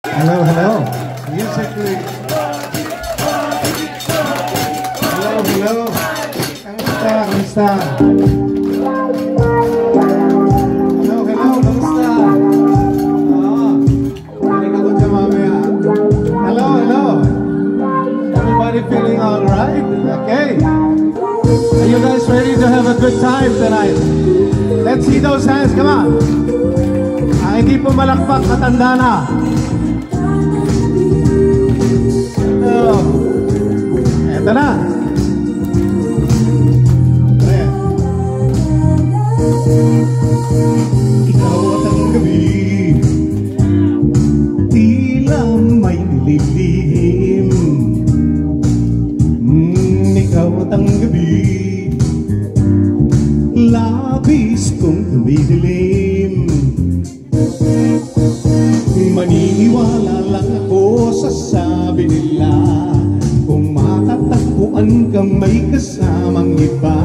Hello, hello. Musically. Hello, hello. Kamusta? Kamusta? Hello, hello. Kamusta? Balik ako dyan mamaya. Hello, hello. Everybody feeling alright? Okay. Are you guys ready to have a good time tonight? Let's see those hands. Come on. Ang hindi po malakpak, matanda na. Eto na. Ayan. Ikaw at ang gabi, tila may nililihim. Ikaw at ang gabi, labis kong dumidilim. Maniniwala lang ako sa sabi nila, kung matatagpuan ka may kasamang iba.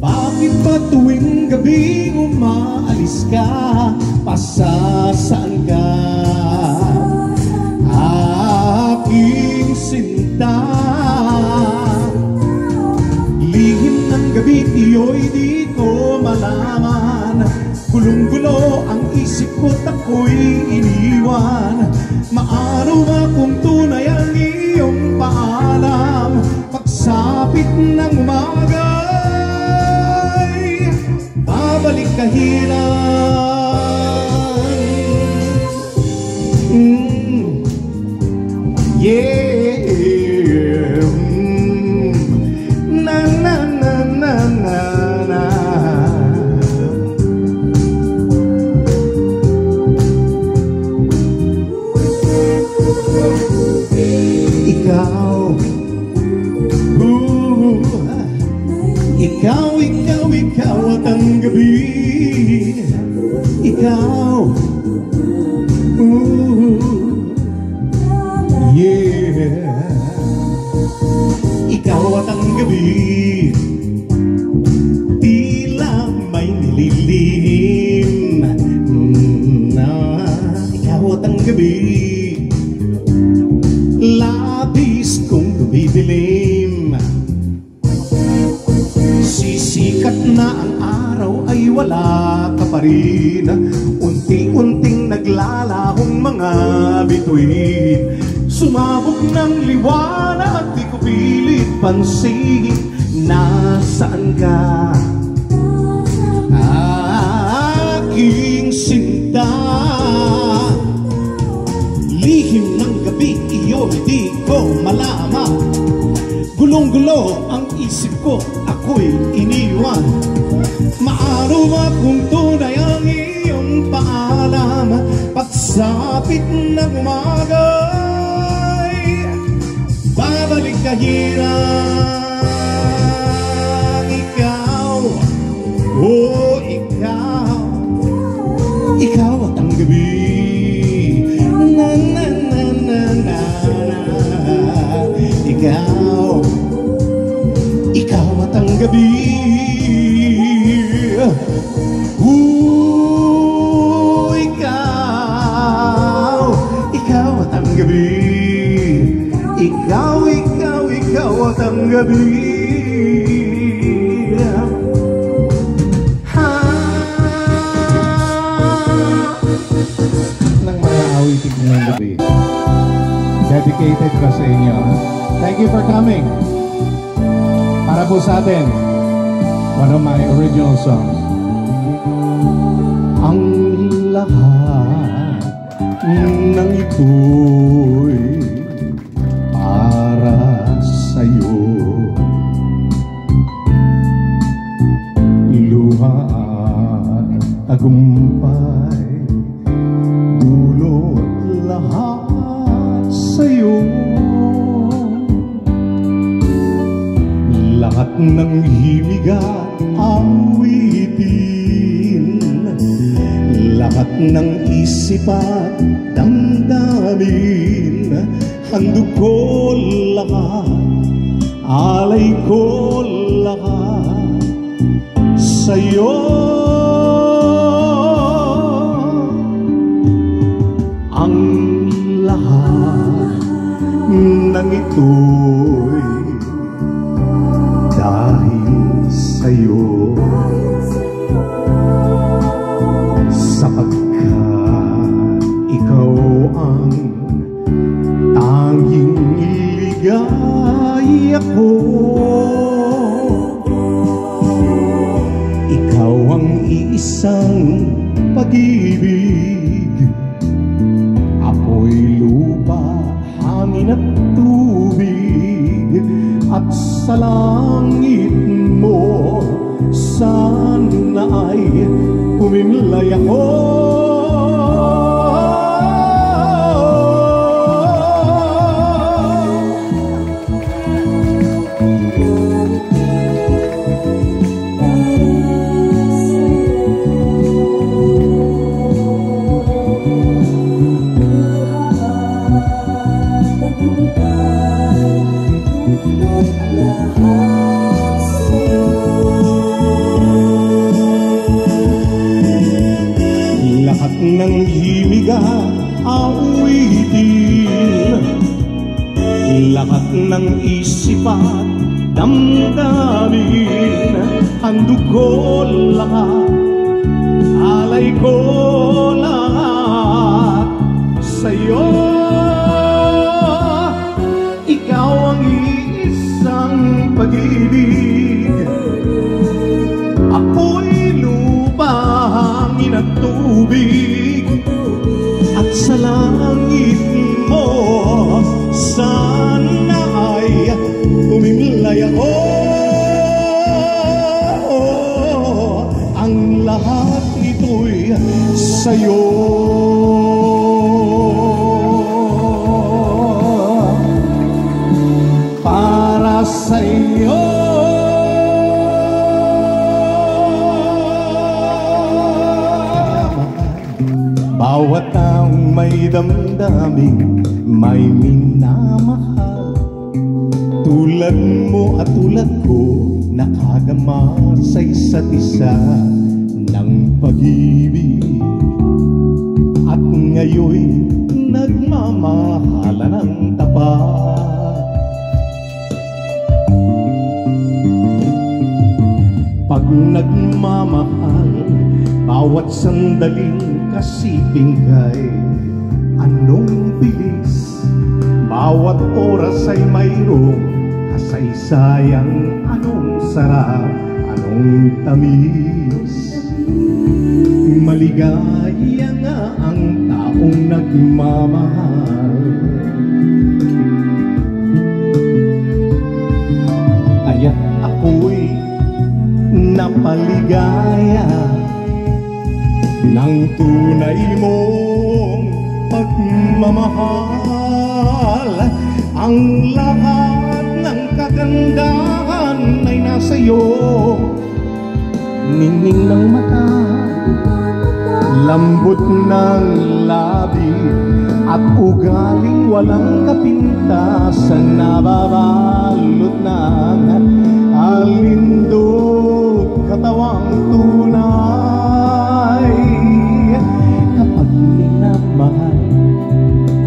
Bakit ba tuwing gabi umaalis ka? Pasasaan ka? Aking sinta, lihim ng gabi iyo'y di ko malaman. Gulong-gulo ang isip ko't ako'y iniwan. Maano ba kung tunay ang iyong paalam? Pagsapit ng umaga'y babalik kahilan. Yeah. Na na na na na na. Ikaw at ang gabi. Ikaw, yeah. Ikaw at ang gabi, tila may nililihim. Ikaw at ang gabi, labis kong dumidilim. Sisikat na ang araw ay wala ka pa rin. Unti-unting naglalahong mga bituin. Sumabog ng liwanag at di ko pilit pansin. Nasaan ka? Aking sinta, lihim ng gabi iyo di ko malaman. Gulong-gulo ang isip ko, ako'y iniwan. Maano ba kung tunay ang iyong paalam? Pagsapit ng umaga'y babalik kahilan. Ikaw, oh ikaw, ikaw at ang gabi. Na na na na na na. Ikaw, ikaw at ang gabi. Ikaw at ang gabi. Ikaw at ang gabi. Nang mga awitin ng gabi, dedicated pa sa inyo. Thank you for coming. Para po sa atin, one of my original songs. Ang lahat ng ito'y para sa'yo. Luha at tagumpay, dulot lahat sa'yo. Lahat ng himig at awitin, lahat ng isip at damdamin, handog ko lahat, alay ko lahat sa'yo. Ang ito'y dahil sa'yo, sapagkat ikaw ang tanging ligaya ko. Ikaw ang isang pag-ibig, apoy, lupa, hangin at tubig, at sa langit mo sana ay humimlay ako. Lahat ng himiga awitin, lahat ng isip at damdamin, handog ko lahat, alay ko lahat sa'yo. Ikaw ang isang pag-ibig, ako'y lupa, hangin at tubig, at sa langit mo sana ay humimlay ako. Ang lahat ito'y sa'yo, para sa'yo. Bawat taong may damdaming may minamahal, tulad mo at tulad ko, nakadama sa isa't isa ng pag-ibig, at ngayon nagmamahala ng tapat. Pag nagmamahal, bawat sandaling kasiping kay anong bilis, bawat oras ay mayroong kasaysayang, anong sarap, anong tamis. Maligaya nga ang taong nagmamahal, kaya't ako'y napaligaya ng tunay mong pagmamahal. Ang lahat ng kagandahan ay nasa iyo, ningning ng mata, lambot ng labi, at ugaling walang kapintasan, nababalot ng alindog katawang tunay. Kapag minamahal,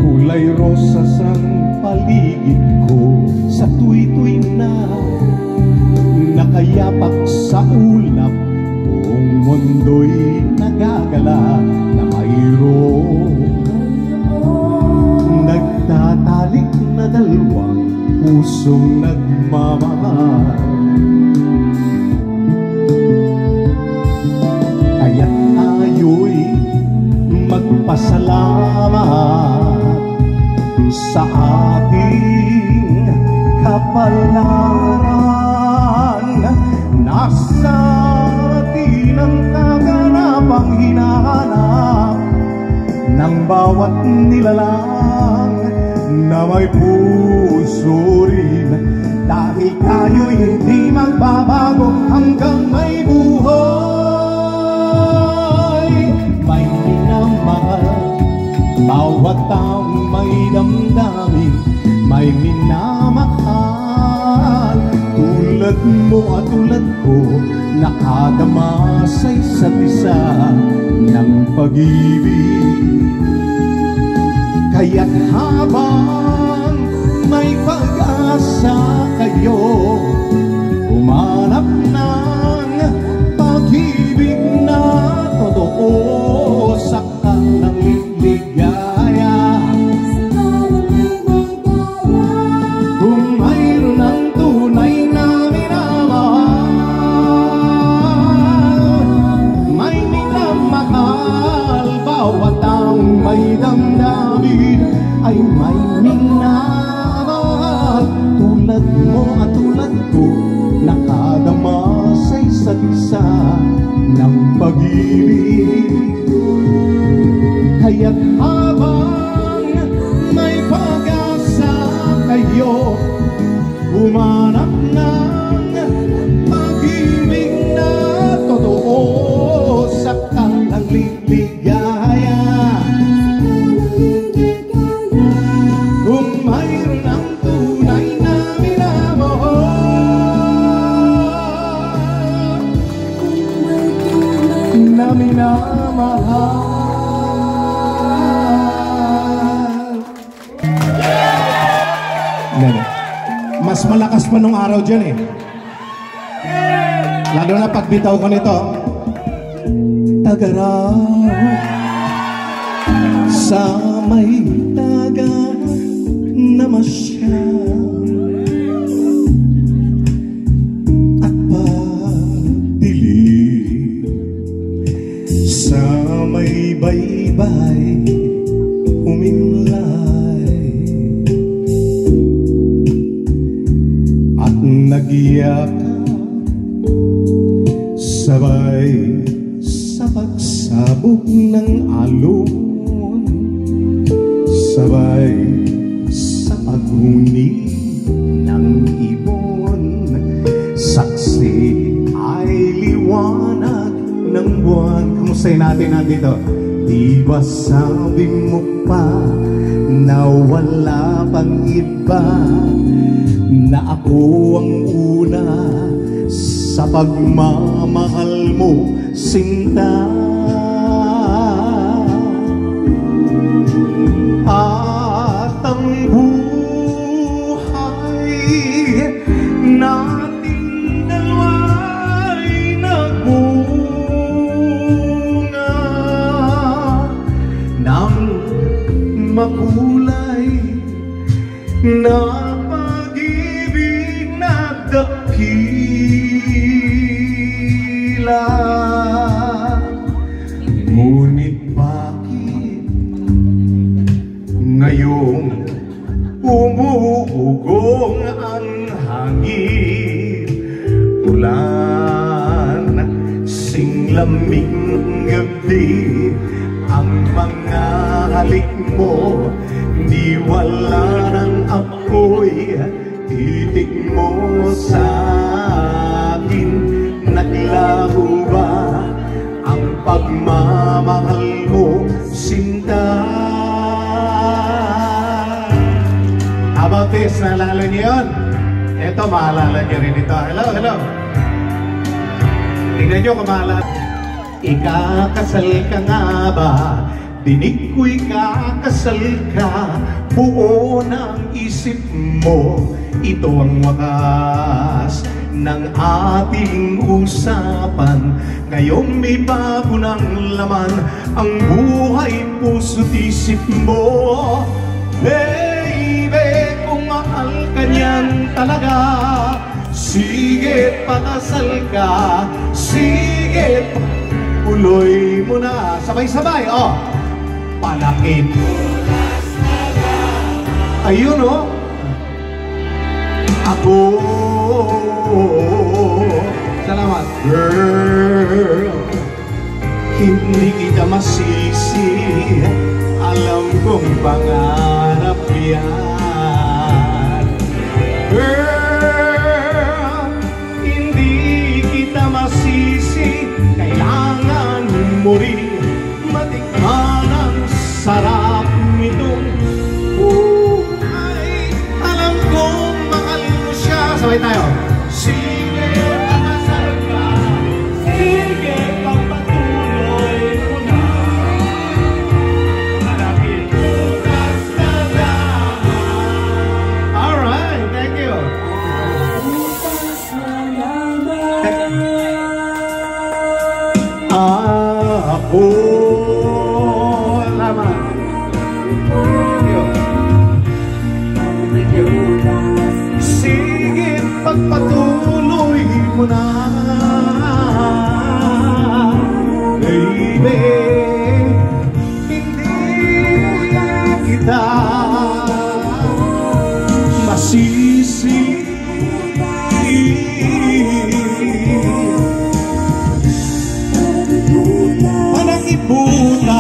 kulay rosas ang paligid ko, sa tuwi-tuwi na nakayapak sa ulap, buong mundo'y nagagala na mayroong nagtatalik na dalawang pusong nagmamahal. Kaya't tayo'y magpasalamat sa ating kapalaran. Nasa atin ang kaganapang hinahanap ng bawat nilalang na may puso rin, dahil tayo'y hindi magbabago hanggang may buhay. May minamahal, bawat taong may damdamin, may minamahal, tulad mo at tulad ko, nakadama sa isa't isa ng pag-ibig. Kaya't habang may pag sa kayo, humanap ng pag-ibig na totoo sa kanang ligaya. Kung mayroon ng tunay na minamahal, may minamahal, bawat ang may damdamin ay may minamahal. Tulad mo at tulad ko, nakadama sa isa't isa ng pag-ibig. Kaya't habang may pag-asa kayo, humanap ng pag-ibig na totoo sa kanang ligaya. Kung mayroon ang tunay na minamahal, na minamahal. Mas malakas pa nung araw dyan eh. Lalo na pagbitaw ko nito. Tagaraw sa may dagat na masyal, at pagdilim sa may baybay humimlay, at nagyakap sabay sa pagsabog ng alon, sabay sa paghuni ng ibon, saksi ay liwanag ng buwan. Kamusta natin nandito? Di ba sabi mo pa na wala pang iba, na ako ang una sa pagmamahal mo, sinta? At ang buhay natin dalawa'y nagbunga ng makulay na pag-ibig na dakila. Ngunit bakit ngayong umuugong ang hangin, ulan, singlaming gabi, ang mga halik mo di wala ng apoy, titig mo sa akin, naglaho ba ang pagmamahal mo, sinta? How about this? Naalala niyo yun? Ito, maalala niyo rin ito. Hello, hello. Tingnan niyo kung maalala. Ikakasal ka nga ba? Dinig ko'y kakasal ka. Buo ng isip mo, ito ang wakas ng ating usapan. Ngayong may bago ng laman ang buhay, puso't isip mo. Baby, kung mahal ka niyan talaga, sige, pakasal ka. Sige, tuloy mo na. Sabay-sabay, oh. Palakit. Ayun, oh. Ako. Salamat. Girl, hindi kita masisi. Alam kong pangarap yan. Girl, hindi kita masisi. Kailangan mo rin matikman ang sarap nitong buhay. Alam kong mahal mo siya. Sabay tayo. Sige, pakasal ka. Sige, pagpatuloy mo na. Alright, thank you. Ako naman. Thank you. Sige, pagpatuloy mo na, baby. Hindi kita masisi. Parang ibutas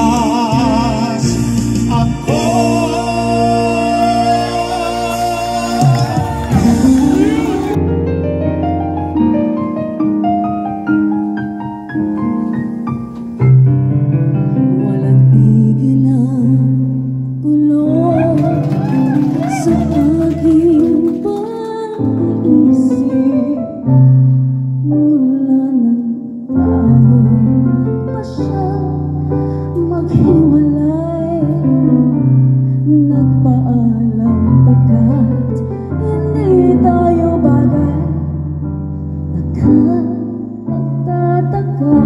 ako. Walang tigil ang kulong sa aking pag-iisip. Mula nang tayo'y nagpasyang maghiwalay, nagpaalam pagkat hindi tayo bagay. Nakapagtataka,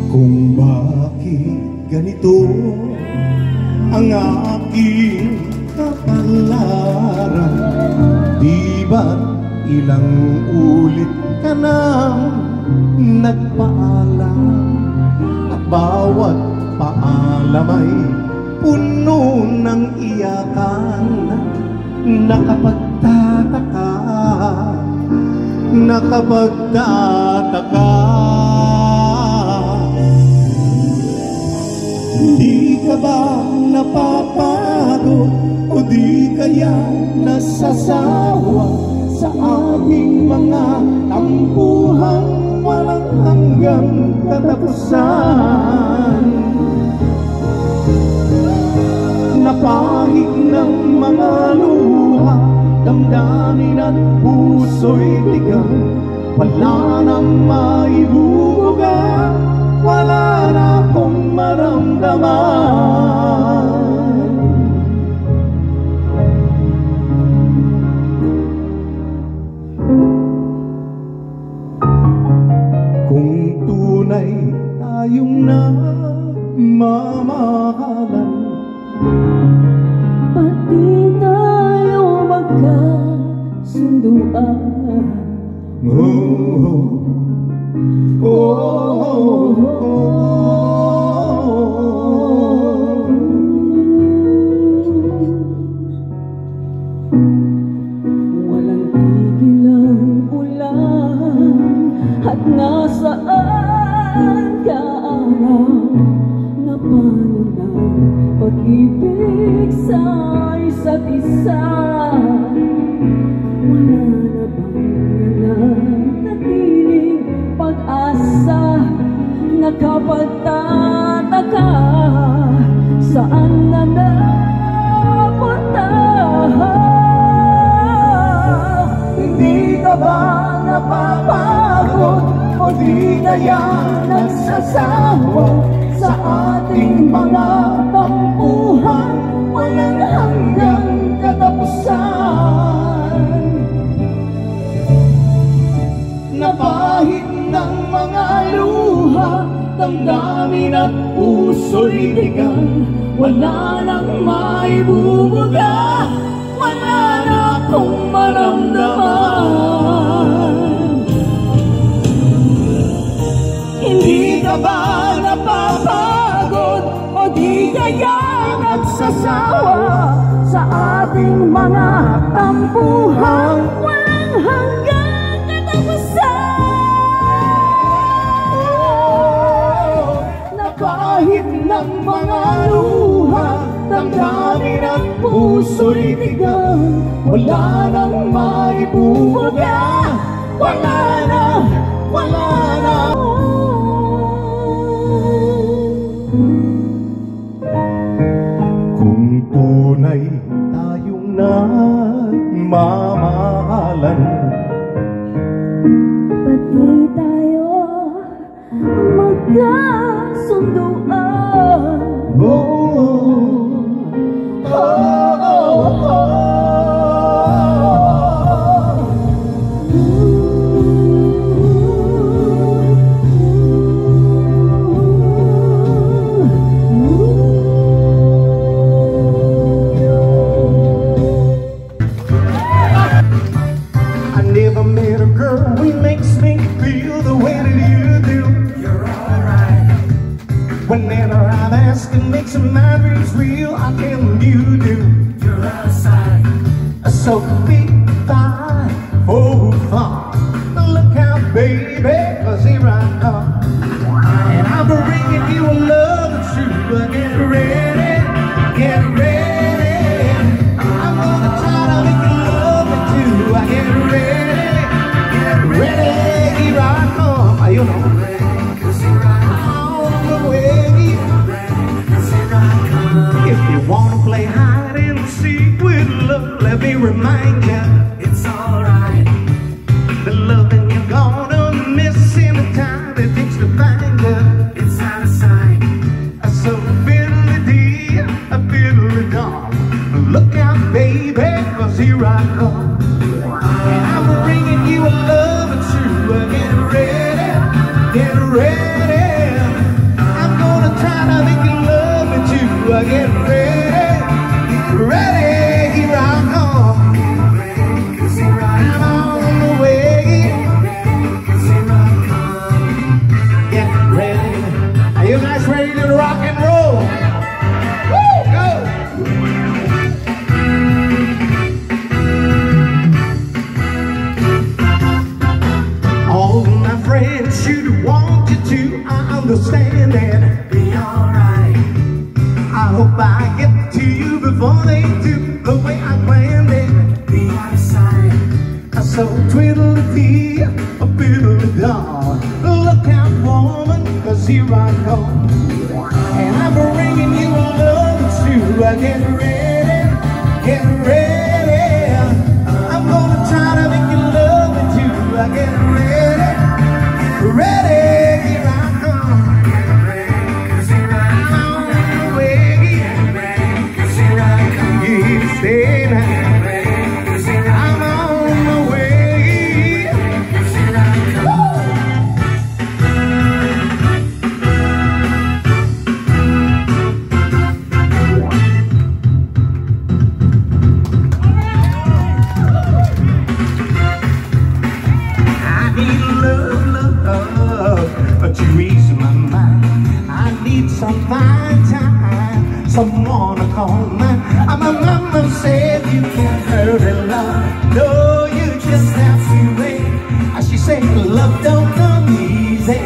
Kung bakit ganito ang aking kapalaran, di ba't ilang ulit ka nang nagpaalam, at bawat paalam ay puno ng iyakan. Nakapagtataka, nakapagtataka. Di ka ba napapagod o di kaya nasasawa sa aming mga tampuhan walang hanggang katapusan? Napahig ng mga luha, damdamin at puso'y tigang, wala nang maibubuga, wala na akong maramdaman. Kung tunay tayong nagmamahalan, pati tayo magkasunduan. Walang tigil ang ulan at nasaan ka araw, na paano ng pag-ibig sa isa't isa. Wala na bang nananatiling pag-asa? Nakapagtataka, saan na napunta? hindi ka ba napapagod o di kaya nagsasawa sa ating mga tampuhan walang hanggang katapusan? Napahid ng mga luha, damdamin at puso'y tigang, wala nang maibubuga, wala na akong maramdaman. Hindi ka ba napapagod o di kaya nagsasawa sa ating mga tampuhan walang hanggang katapusan? Napahid ng mga luha, damdamin at puso'y tigang, wala nang maibubuga, wala na, wala na. Kung tunay tayong nagmamahalan, pati tayo magkasunduan. oh, So be fine for fun. Look out, baby, 'cause here I come. And I'm bringing you a love and true. Get ready, get ready. I'm gonna try to make you love me too. Get ready, here I come. You know, on the way. If you wanna play hide and seek with love, let me remind you, it's alright. The loving you're gonna miss in the time it takes to find you, it's out of sight. So fiddly-dee, a fiddly-dum. Look out, baby, 'cause here I come. And I'm bringing you a love and true. Get ready, get ready. I'm gonna try to make you love me too. Get ready, ready, here I come. I'm on the way. Get ready. Are you guys ready to rock and roll? Woo, go! All my friends should want you to understand it. Be alright. I hope I get to you before they do, the way I planned it. Be out of sight. So twiddle-dee, a fiddle-dum. Look out, woman, 'cause here I come. And I'm bringing you a love too. Get ready, get ready. I'm gonna try to make you love me too. Get ready, ready, here I come. I'm on my way. I need love to ease my mind. I need some fine time, someone to call mine. My mama said you can't hurry love. No, you just have to wait. She said love don't come easy.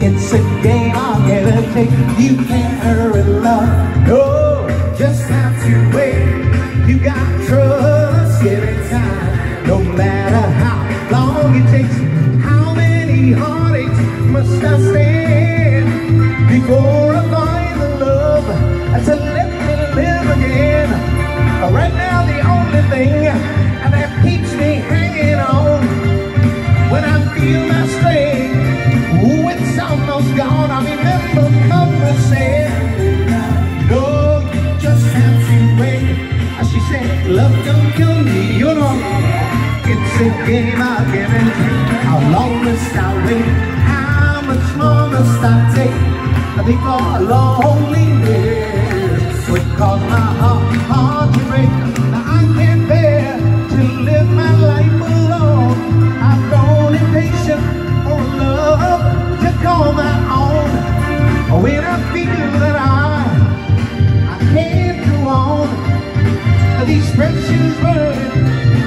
It's a game I'll never take. You can't hurry love. No, just have to wait. You got trust every time. No matter how long it takes. How many heartaches must I stand before I find the love to let me live again? Right now the only thing that keeps me hanging on, when I feel my strength, ooh, it's almost gone. I remember Mama said, no, you just have to wait. She said, love don't come easy, you know. It's a game I guarantee. How long must I wait? How much more must I take before loneliness would cause my heart to break? Now I can't bear to live my life alone. I've grown impatient for love to call my own. When I feel that I can't go on, these precious words,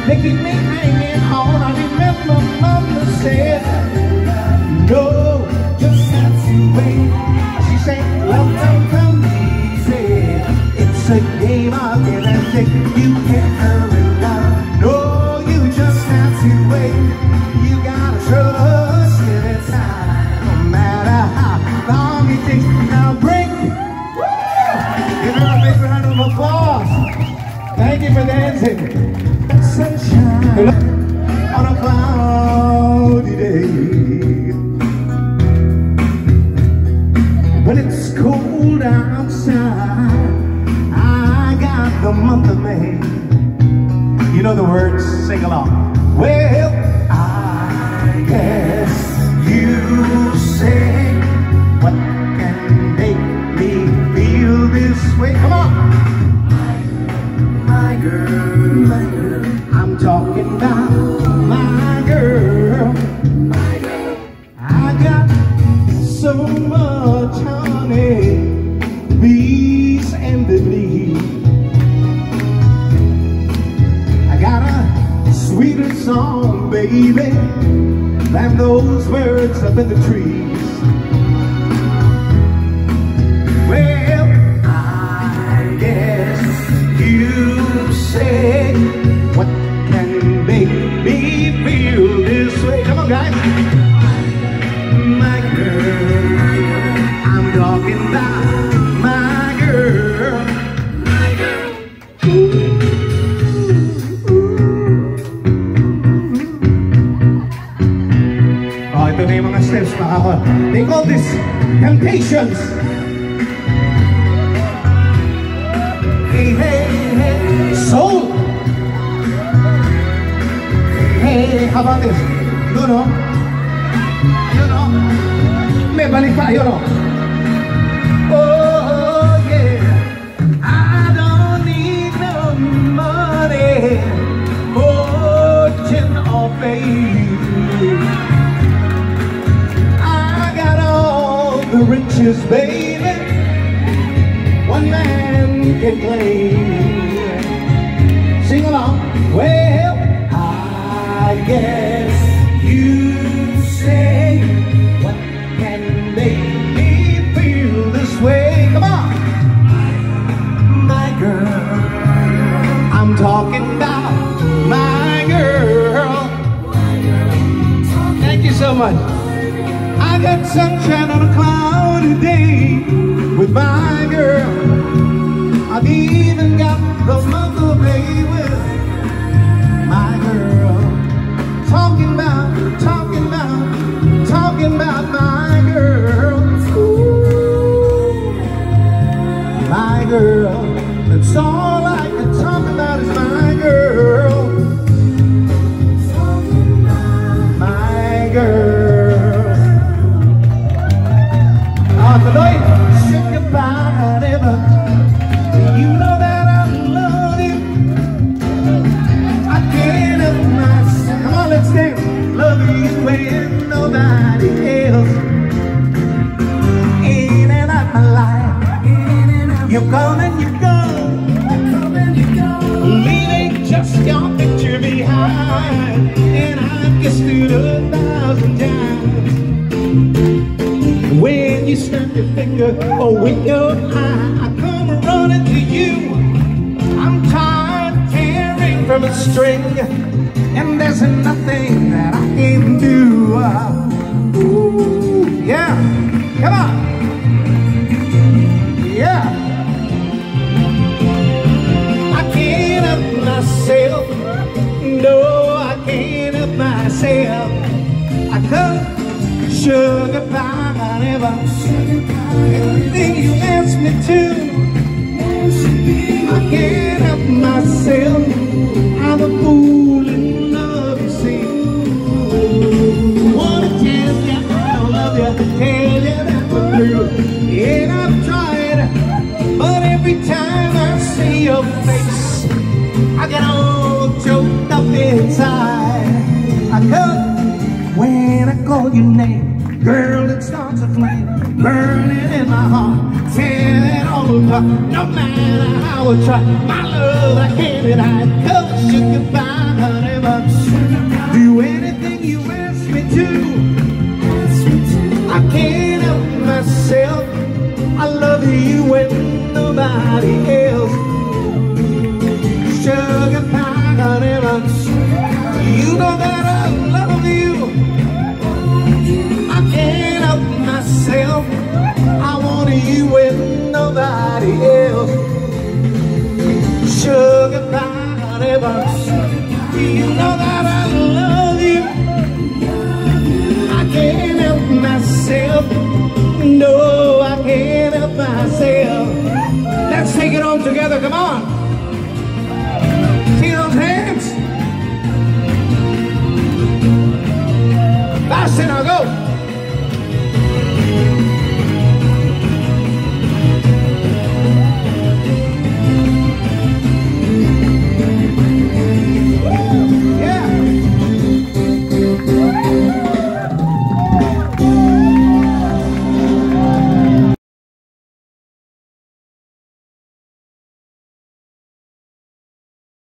they keep me hanging on. I remember Mama said, no, just have to wait. She said, love don't come easy. It's a game I'll get and take. You can't hurry love. No, you just have to wait. You gotta trust every time, no matter how long it takes. Now break. Give her a big round of applause. Thank you for dancing. Sunshine on a cloudy day. When it's cold outside, I got the month of May. You know the words, sing along. Well, I guess you say, what can make me feel this way? Come on! My girl, I'm talking about my girl. I got so much honey, bees and the bee. I got baby, than those birds up in the trees. Well, I guess you say, what can make me feel this way? Come on, guys. My girl, I'm talking about my girl. My girl. Oh, ito na yung mga steps na ako. They call this Temptations. Hey, hey, hey, soul. Hey, how about this? You know? You know? May balik pa, you know? Oh, yeah. I don't need no money, fortune or fame. I got all the riches, baby, one man can claim. Sing along. Well, I guess you say, what can make me feel this way? Come on. My girl, I'm talking about my girl. Thank you so much. I got sunshine on a cloudy day with my girl. I've even got the month to play with my girl. Talking about my girl. Ooh, my girl. That's all I can talk about is my girl. My girl. Ah, tuloy. Say goodbye, never. You know that I love you. I can't help myself. Come on, let's dance. Love you when nobody else. In and out my life. You come and you go. Leaving just your picture behind. And I've kissed it 1,000 times. When you snap your finger or wink your eye, I come running to you. I'm tired of tearing from a string, and there's nothing that I can do. Ooh, yeah, come on. Yeah. I can't help myself. No, I can't help myself. I come sugar pie, whatever. Anything you ask me to. I can't help myself. I'm a fool in love, you see. Wanna tell you I love you, tell you that we're through. And I've tried, but every time I see your face, I get all choked up inside. I come when I call your name, girl, it starts a flame burning in my heart, tearing all apart. No matter how I try, my love I can't deny. Come sugar pie, honey, but do anything you ask me to. I can't help myself. I love you when nobody else. Sugar pie, honey, but you know that I love you. I can't help myself. I want you when nobody else. Sugar pie, honey, but you know that I love you. I can't help myself. No, I can't help myself. Let's take it on together, come on.